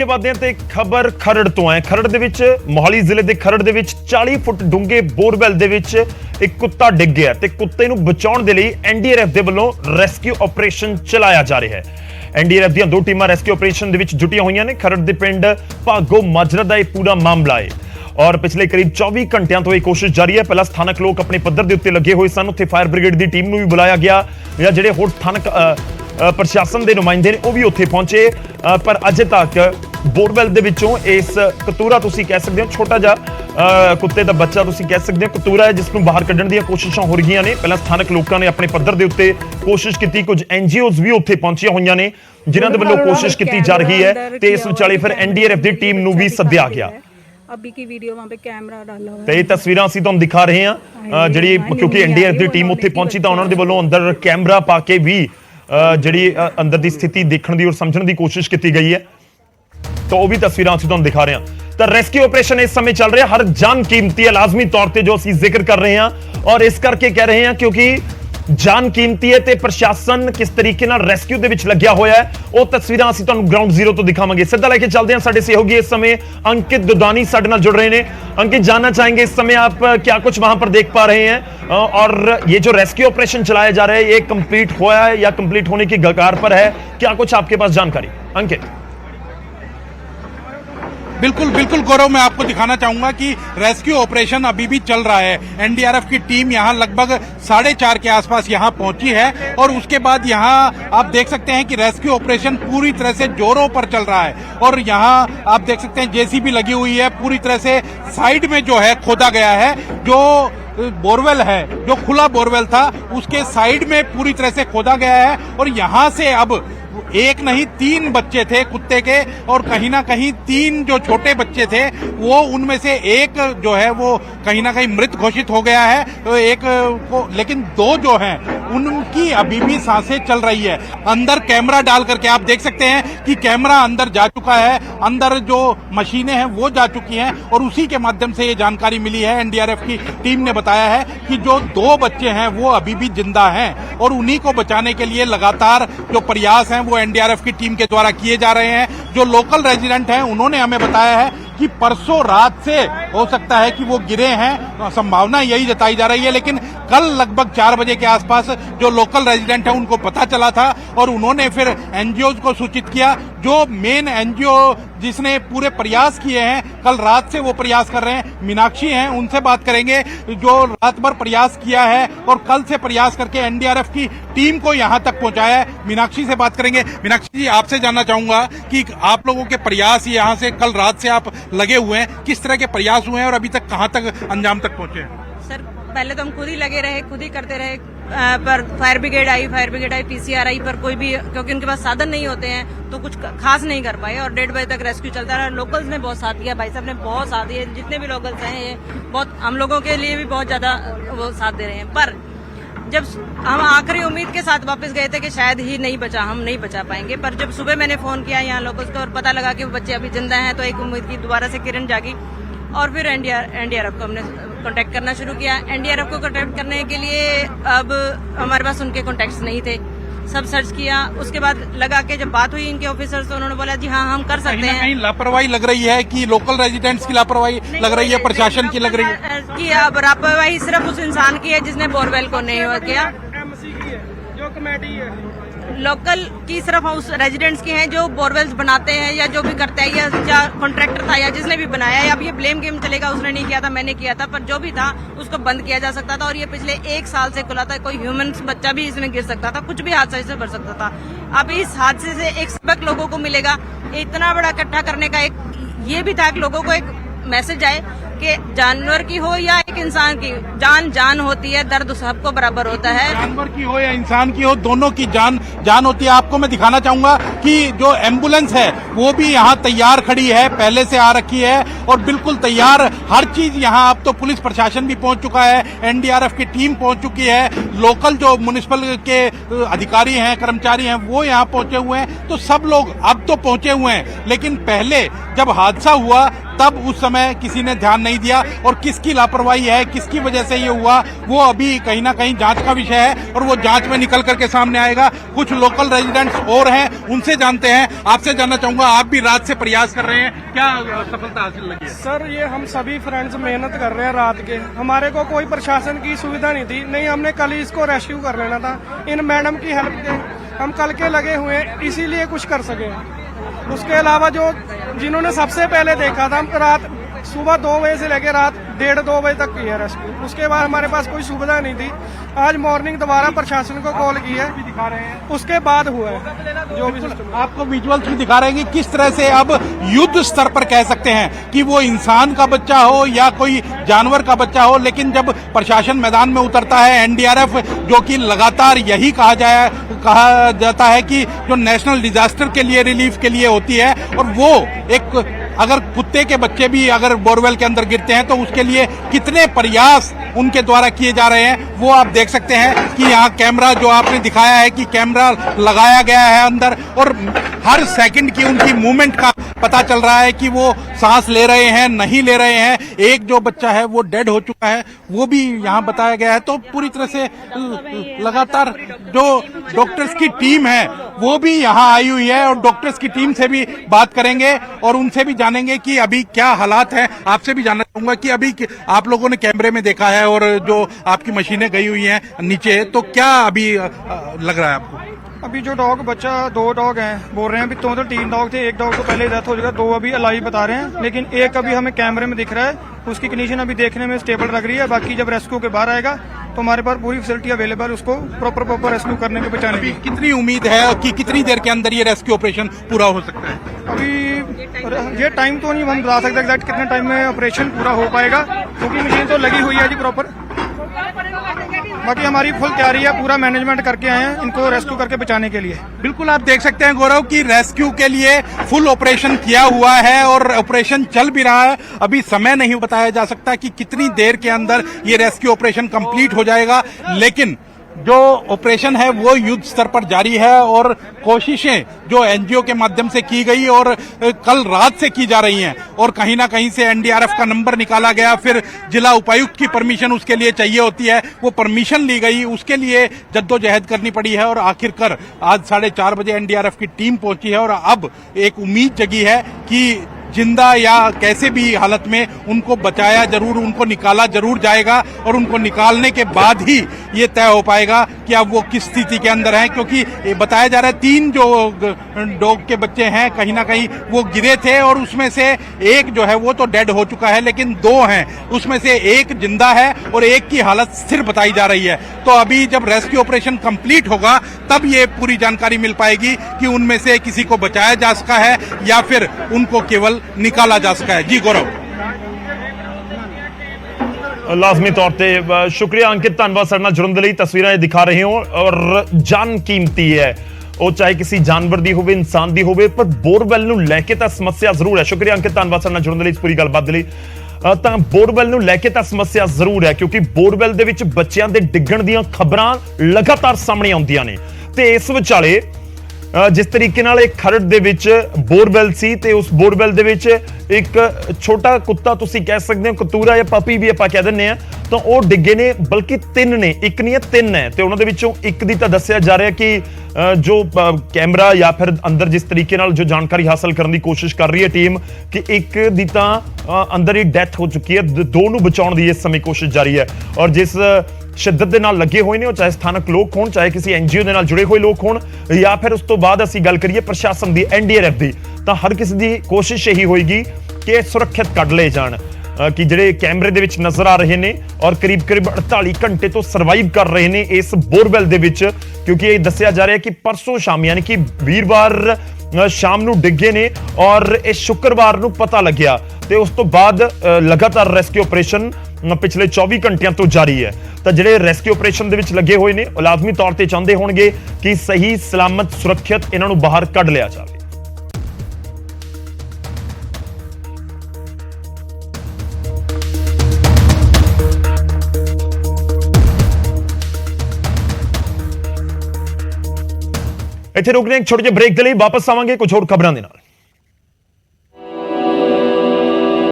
के बाद ਤੇ ਖਬਰ ਖਰੜ ਤੋਂ ਹੈ। ਖਰੜ ਦੇ ਵਿੱਚ ਮੋਹਾਲੀ ਜ਼ਿਲ੍ਹੇ ਦੇ ਖਰੜ ਦੇ ਵਿੱਚ 40 ਫੁੱਟ ਡੂੰਘੇ ਬੋਰਵੈਲ ਦੇ ਵਿੱਚ ਇੱਕ ਕੁੱਤਾ ਡਿੱਗ ਗਿਆ ਤੇ ਕੁੱਤੇ ਨੂੰ ਬਚਾਉਣ ਦੇ ਲਈ ਐਨਡੀਆਰਐਫ ਦੇ ਵੱਲੋਂ ਰੈਸਕਿਊ ਆਪਰੇਸ਼ਨ ਚਲਾਇਆ ਜਾ ਰਿਹਾ ਹੈ। ਐਨਡੀਆਰਐਫ ਦੀਆਂ ਦੋ ਟੀਮਾਂ ਰੈਸਕਿਊ ਆਪਰੇਸ਼ਨ ਦੇ ਵਿੱਚ ਜੁਟੀਆਂ ਹੋਈਆਂ ਨੇ। ਖਰੜ ਦੇ ਪਿੰਡ ਭਾਗੋ ਮਾਜਰਾ ਦਾ ਇਹ ਪੂਰਾ ਮਾਮਲਾ ਹੈ और पिछले करीब 24 घंटियां तो यह कोशिश जारी है। पहला स्थानक लोग अपने पद्धर के उत्ते लगे हुए सन, उत्थे फायर ब्रिगेड की टीम नूं भी बुलाया गया या जिहड़े होर स्थानक प्रशासन के नुमाइंदे ने वो भी उत्थे पहुंचे, पर अजे तक बोरवेल दे विचों इस कतूरा तुसीं कह सकदे हो, छोटा जिहा कुत्ते दा बच्चा तुसीं कह सकदे हो कतूरा है, जिसनूं बाहर कड्ढण दी कोशिशां हो रहीआं ने। पहला स्थानक लोकां ने अपने पद्धर के उत्ते कोशिश की, कुछ एनजीओज भी उत्थे पहुंचियां होईआं ने जिन्हां दे वल्लों कोशिश की जा रही है ते इस विचाले फिर एनडीआरएफ की टीम नूं भी सद्दिया गया। अभी की वीडियो वहां पे कैमरा डाला हुआ है ਤੇ ਇਹ ਤਸਵੀਰਾਂ ਅਸੀਂ ਤੁਹਾਨੂੰ ਦਿਖਾ ਰਹੇ ਹਾਂ ਜਿਹੜੀ ਕਿਉਂਕਿ ਐਨਡੀਆਰਐਫ ਦੀ ਟੀਮ ਉੱਥੇ ਪਹੁੰਚੀ ਤਾਂ ਉਹਨਾਂ ਦੇ ਵੱਲੋਂ ਅੰਦਰ ਕੈਮਰਾ ਪਾ ਕੇ ਵੀ ਜਿਹੜੀ ਅੰਦਰ ਦੀ ਸਥਿਤੀ ਦੇਖਣ ਦੀ ਔਰ ਸਮਝਣ ਦੀ ਕੋਸ਼ਿਸ਼ ਕੀਤੀ ਗਈ ਹੈ। ਤਾਂ ਉਹ ਵੀ ਤਸਵੀਰਾਂ ਅਸੀਂ ਤੁਹਾਨੂੰ ਦਿਖਾ ਰਹੇ ਹਾਂ। ਤਾਂ ਰੈਸਕਿਊ ਆਪਰੇਸ਼ਨ ਇਸ ਸਮੇਂ ਚੱਲ ਰਿਹਾ, ਹਰ ਜਾਨ ਕੀਮਤੀ ਹੈ ਲਾਜ਼ਮੀ ਤੌਰ ਤੇ ਜੋ ਅਸੀਂ ਜ਼ਿਕਰ ਕਰ ਰਹੇ ਹਾਂ ਔਰ ਇਸ ਕਰਕੇ ਕਹਿ ਰਹੇ ਹਾਂ ਕਿਉਂਕਿ जान कीमती है ते प्रशासन किस तरीके नाल रेस्क्यू दे विच लग्या होया है वो तस्वीरां असीं तुहानूं ग्राउंड जीरो तो दिखावांगे। सीधा लेके चलते हैं, साडे सहयोगी इस समय अंकित दुदानी साडे नाल जुड़ रहे हैं। अंकित, जानना चाहेंगे इस समय आप क्या कुछ वहां पर देख पा रहे हैं और ये जो रेस्क्यू ऑपरेशन चलाया जा रहा है ये कंप्लीट हुआ है या कंप्लीट होने की कगार पर है, क्या कुछ आपके पास जानकारी? अंकित। बिल्कुल बिल्कुल गौरव, मैं आपको दिखाना चाहूंगा कि रेस्क्यू ऑपरेशन अभी भी चल रहा है। एनडीआरएफ की टीम यहां लगभग 4:30 के आसपास यहां पहुंची है और उसके बाद यहां आप देख सकते हैं कि रेस्क्यू ऑपरेशन पूरी तरह से जोरों पर चल रहा है और यहां आप देख सकते हैं जेसीबी लगी हुई है। पूरी तरह से साइड में जो है खोदा गया है, जो बोरवेल है, जो खुला बोरवेल था उसके साइड में पूरी तरह से खोदा गया है और यहां से अब एक नहीं 3 बच्चे थे कुत्ते के और कहीं ना कहीं 3 जो छोटे बच्चे थे वो उनमें से एक जो है वो कहीं ना कहीं मृत घोषित हो गया है, तो एक को, लेकिन 2 जो हैं उनकी अभी भी सांसें चल रही है। अंदर कैमरा डाल करके आप देख सकते हैं कि कैमरा अंदर जा चुका है, अंदर जो मशीनें हैं वो जा चुकी हैं और उसी के माध्यम से ये जानकारी मिली है। एनडीआरएफ की टीम ने बताया है कि जो 2 बच्चे हैं वो अभी भी जिंदा हैं और उन्हीं को बचाने के लिए लगातार जो प्रयास हैं वो एनडीआरएफ की टीम के द्वारा किए जा रहे हैं। जो लोकल रेजिडेंट हैं उन्होंने हमें बताया है कि परसों रात से हो सकता है कि वो गिरे हैं, संभावना यही जताई जा रही है, लेकिन कल लगभग 4 बजे के आसपास जो लोकल रेजिडेंट है उनको पता चला था और उन्होंने फिर एनजीओ को सूचित किया। जो मेन एनजीओ जिसने पूरे प्रयास किए हैं, कल रात से वो प्रयास कर रहे हैं, मीनाक्षी हैं, उनसे बात करेंगे जो रात भर प्रयास किया है और कल से प्रयास करके एनडीआरएफ की टीम को यहां तक पहुंचाया है। मीनाक्षी से बात करेंगे। मीनाक्षी जी, आपसे जानना चाहूंगा कि आप लोगों के प्रयास यहां से कल रात से आप लगे हुए हैं, किस तरह के प्रयास हुए हैं और अभी तक कहां तक अंजाम तक पहुंचे हैं? सर, पहले तो हम खुद ही लगे रहे, खुद ही करते रहे, पर फायर ब्रिगेड आई, पीसीआर आई, पर कोई भी क्योंकि उनके पास साधन नहीं होते हैं तो कुछ खास नहीं कर पाए और 1:30 बजे तक रेस्क्यू चलता रहा। लोकल्स ने बहुत साथ दिया, भाई साहब ने बहुत साथ दिया, जितने भी लोकल्स हैं ये बहुत हम लोगों के लिए भी बहुत ज्यादा वो साथ दे रहे हैं। पर जब हम आखिरी उम्मीद के साथ वापस गए थे कि शायद ही हम नहीं बचा पाएंगे, पर जब सुबह मैंने फोन किया यहाँ लोकल्स को और पता लगा कि वो बच्चे अभी जिंदा हैं तो एक उम्मीद की दोबारा से किरण जागी और फिर एनडीआरएफ को हमने कांटेक्ट करना शुरू किया। एनडीआरएफ को कांटेक्ट करने के लिए अब हमारे पास उनके कांटेक्ट्स नहीं थे, सब सर्च किया। उसके बाद लगा के जब बात हुई इनके ऑफिसर्स तो उन्होंने बोला जी हाँ हम कर सकते हैं। कहीं लापरवाही लग रही है कि लोकल रेजिडेंट्स की लापरवाही लग रही है, प्रशासन की लग रही है कि अब लापरवाही सिर्फ उस इंसान की है जिसने बोरवेल को नहीं हुआ किया, जो कमेटी है लोकल की सिर्फ उस रेजिडेंट्स की हैं जो बोरवेल्स बनाते हैं या जो भी करते हैं या कॉन्ट्रैक्टर था या जिसने भी बनाया है। अब ये ब्लेम गेम चलेगा, उसने नहीं किया था मैंने किया था, पर जो भी था उसको बंद किया जा सकता था और ये पिछले 1 साल से खुला था। कोई ह्यूमन बच्चा भी इसमें गिर सकता था, कुछ भी हादसा इससे बढ़ सकता था। अब इस हादसे से एक सबक लोगों को मिलेगा। इतना बड़ा इकट्ठा करने का एक ये भी था कि लोगों को एक मैसेज आए कि जानवर की हो या एक इंसान की जान होती है, दर्द सबको बराबर होता है। जानवर की हो या इंसान की हो, दोनों की जान होती है। आपको मैं दिखाना चाहूंगा कि जो एम्बुलेंस है वो भी यहाँ तैयार खड़ी है, पहले से आ रखी है और बिल्कुल तैयार हर चीज यहाँ। अब तो पुलिस प्रशासन भी पहुंच चुका है, एनडीआरएफ की टीम पहुंच चुकी है, लोकल जो म्युनिसिपल के अधिकारी हैं, कर्मचारी हैं वो यहाँ पहुंचे हुए हैं, तो सब लोग अब तो पहुंचे हुए हैं। लेकिन पहले जब हादसा हुआ तब उस समय किसी ने ध्यान नहीं दिया, और किसकी लापरवाही है, किसकी वजह से ये हुआ, वो अभी कहीं ना कहीं जांच का विषय है और वो जांच में निकल करके सामने आएगा। कुछ लोकल रेजिडेंट्स और हैं, उनसे जानते हैं। आपसे जानना चाहूंगा, आप भी रात से प्रयास कर रहे हैं, क्या सफलता हासिल लगी है? सर ये हम सभी फ्रेंड्स मेहनत कर रहे हैं रात के। हमारे को कोई प्रशासन की सुविधा नहीं थी, नहीं हमने कल ही इसको रेस्क्यू कर लेना था। इन मैडम की हेल्प के हम कल के लगे हुए हैं, इसीलिए कुछ कर सके। उसके अलावा जो जिन्होंने सबसे पहले देखा था, हम रात सुबह 2 बजे से लेकर रात 1:30-2 बजे तक किया रेस्क्यू। उसके बाद हमारे पास कोई सुविधा नहीं थी। आज मॉर्निंग दोबारा प्रशासन को कॉल की है, दिखा रहे हैं, उसके बाद हुआ है जो भी सिस्टम। आपको विजुअल्स भी दिखा रहे हैं कि किस तरह से अब युद्ध स्तर पर कह सकते हैं कि वो इंसान का बच्चा हो या कोई जानवर का बच्चा हो, लेकिन जब प्रशासन मैदान में उतरता है, एनडीआरएफ जो कि लगातार यही कहा जाता है कि जो नेशनल डिजास्टर के लिए, रिलीफ के लिए होती है, और वो एक अगर कुत्ते के बच्चे भी अगर बोरवेल के अंदर गिरते हैं तो उसके लिए कितने प्रयास उनके द्वारा किए जा रहे हैं, वो आप देख सकते हैं कि यहाँ कैमरा जो आपने दिखाया है कि कैमरा लगाया गया है अंदर, और हर सेकंड की उनकी मूवमेंट का पता चल रहा है कि वो सांस ले रहे हैं, नहीं ले रहे हैं। एक जो बच्चा है वो डेड हो चुका है, वो भी यहाँ बताया गया है। तो पूरी तरह से लगातार जो डॉक्टर्स की टीम है वो भी यहाँ आई हुई है, और डॉक्टर्स की टीम से भी बात करेंगे और उनसे भी जानेंगे कि अभी क्या हालात है। आपसे भी जानना चाहूंगा कि अभी आप लोगों ने कैमरे में देखा है और जो आपकी मशीनें गई हुई हैं नीचे, तो क्या अभी लग रहा है आपको? अभी जो डॉग बच्चा 2 डॉग हैं, बोल रहे हैं अभी तो 3 डॉग थे, एक डॉग तो पहले डेथ हो चुका, 2 अभी अलाइव बता रहे हैं, लेकिन एक अभी हमें कैमरे में दिख रहा है। उसकी कंडीशन अभी देखने में स्टेबल लग रही है। बाकी जब रेस्क्यू के बाहर आएगा तो हमारे पास पूरी फैसिलिटी अवेलेबल, उसको प्रॉपर रेस्क्यू करने के बचाने की। कितनी उम्मीद है कि कितनी देर के अंदर ये रेस्क्यू ऑपरेशन पूरा हो सकता है? अभी ये टाइम तो नहीं हम बता सकते एग्जैक्ट कितने टाइम में ऑपरेशन पूरा हो पाएगा, क्योंकि मशीन तो लगी हुई है जी प्रॉपर। बाकी हमारी फुल तैयारी है, पूरा मैनेजमेंट करके आए हैं इनको रेस्क्यू करके बचाने के लिए। बिल्कुल, आप देख सकते हैं गौरव कि रेस्क्यू के लिए फुल ऑपरेशन किया हुआ है और ऑपरेशन चल भी रहा है। अभी समय नहीं बताया जा सकता कि कितनी देर के अंदर ये रेस्क्यू ऑपरेशन कंप्लीट हो जाएगा, लेकिन जो ऑपरेशन है वो युद्ध स्तर पर जारी है, और कोशिशें जो एनजीओ के माध्यम से की गई और कल रात से की जा रही हैं, और कहीं ना कहीं से एनडीआरएफ का नंबर निकाला गया, फिर जिला उपायुक्त की परमिशन उसके लिए चाहिए होती है, वो परमिशन ली गई, उसके लिए जद्दोजहद करनी पड़ी है, और आखिरकार आज 4:30 बजे एनडीआरएफ की टीम पहुंची है, और अब एक उम्मीद जगी है कि जिंदा या कैसे भी हालत में उनको बचाया जरूर, उनको निकाला जरूर जाएगा, और उनको निकालने के बाद ही ये तय हो पाएगा कि अब वो किस स्थिति के अंदर हैं, क्योंकि ये बताया जा रहा है 3 जो डॉग के बच्चे हैं कहीं ना कहीं वो गिरे थे, और उसमें से एक जो है वो तो डेड हो चुका है, लेकिन 2 हैं, उसमें से एक जिंदा है और एक की हालत स्थिर बताई जा रही है। तो अभी जब रेस्क्यू ऑपरेशन कंप्लीट होगा तब ये पूरी जानकारी मिल पाएगी कि उनमें से किसी को बचाया जा सका है या फिर उनको केवल निकाला जा सका है। जी गौरव, लाजमी तौर पर शुक्रिया अंकित, धन्यवाद ਸਾਡੇ ਨਾਲ ਜੁੜਨ ਦੇ ਲਈ। ਤਸਵੀਰਾਂ ਇਹ ਦਿਖਾ ਰਹੇ ਹੋ ਔਰ ਜਾਨ ਕੀਮਤੀ ਹੈ, ਉਹ ਚਾਹੇ ਕਿਸੇ ਜਾਨਵਰ ਦੀ ਹੋਵੇ, ਇਨਸਾਨ ਦੀ ਹੋਵੇ, ਪਰ ਬੋਰਵੈਲ ਨੂੰ ਲੈ ਕੇ ਤਾਂ ਸਮੱਸਿਆ ਜ਼ਰੂਰ ਹੈ। ਸ਼ੁਕਰੀਆ ਅੰਕਿਤ, ਧੰਨਵਾਦ ਸਾਡੇ ਨਾਲ ਜੁੜਨ ਦੇ ਲਈ, ਇਸ ਪੂਰੀ ਗੱਲਬਾਤ ਦੇ ਲਈ। ਤਾਂ ਬੋਰਵੈਲ ਨੂੰ ਲੈ ਕੇ ਤਾਂ ਸਮੱਸਿਆ ਜ਼ਰੂਰ ਹੈ, ਕਿਉਂਕਿ ਬੋਰਵੈਲ ਦੇ ਵਿੱਚ ਬੱਚਿਆਂ ਦੇ ਡਿੱਗਣ ਦੀਆਂ ਖਬਰਾਂ ਲਗਾਤਾਰ ਸਾਹਮਣੇ ਆਉਂਦੀਆਂ ਨੇ, ਤੇ ਇਸ ਵਿਚਾਲੇ जिस तरीके नाल एक खरड़ दे विच बोरवेल सी, ते उस बोरवेल दे विच एक छोटा कुत्ता तुसीं कह सकते हो, कतूरा या पपी भी आपां कह दिंदे आ, तो वो डिगे ने, बल्कि 3 ने, एक नहीं है 3 है, तो उन्हां दे विचों एक दी तां दस्सिया जा रहा कि जो कैमरा या फिर अंदर जिस तरीके नाल जो जानकारी हासिल करने की कोशिश कर रही है टीम, कि एक दी तां अंदर ही डेथ हो चुकी है, 2 नूं बचाउण दी इस समय कोशिश जारी है। और जिस शिद्दत दे नाल लगे हुए ने, चाहे स्थानक लोग होण, चाहे किसी एनजीओ दे नाल जुड़े हुए लोग होण, या फिर उस तो बाद असीं गल करिए प्रशासन दी, एनडीआरएफ दी, तां हर किसी दी कोशिश यही होएगी कि सुरक्षित कढ लए जाण, कि ਜਿਹੜੇ कैमरे ਦੇ ਵਿੱਚ ਨਜ਼ਰ ਆ ਰਹੇ ਨੇ और करीब 48 घंटे तो ਸਰਵਾਈਵ ਕਰ ਰਹੇ ਨੇ ਇਸ ਬੋਰਵੈਲ ਦੇ ਵਿੱਚ, क्योंकि ਇਹ ਦੱਸਿਆ ਜਾ ਰਿਹਾ ਕਿ परसों शाम यानी कि वीरवार शाम ਨੂੰ ਡਿੱਗੇ ਨੇ और ਇਹ शुक्रवार ਨੂੰ ਪਤਾ ਲੱਗਿਆ, ਤੇ ਉਸ ਤੋਂ ਬਾਅਦ ਲਗਾਤਾਰ ਰੈਸਕਿਊ ਆਪਰੇਸ਼ਨ ਪਿਛਲੇ 24 ਘੰਟਿਆਂ ਤੋਂ ਜਾਰੀ ਹੈ। ਤਾਂ ਜਿਹੜੇ ਰੈਸਕਿਊ ਆਪਰੇਸ਼ਨ ਦੇ ਵਿੱਚ ਲੱਗੇ ਹੋਏ ਨੇ ਉਹ ਲਾਜ਼ਮੀ ਤੌਰ ਤੇ ਚਾਹੁੰਦੇ ਹੋਣਗੇ ਕਿ ਸਹੀ ਸਲਾਮਤ ਸੁਰੱਖਿਅਤ ਇਹਨਾਂ ਨੂੰ ਬਾਹਰ ਕੱਢ ਲਿਆ ਜਾਵੇ। ਇੱਥੇ ਰੁਕਦੇ ਹਾਂ ਇੱਕ ਛੋਟੇ ਜਿਹੇ ਬ੍ਰੇਕ ਦੇ ਲਈ, ਵਾਪਸ ਆਵਾਂਗੇ ਕੁਝ ਹੋਰ ਖਬਰਾਂ ਦੇ ਨਾਲ।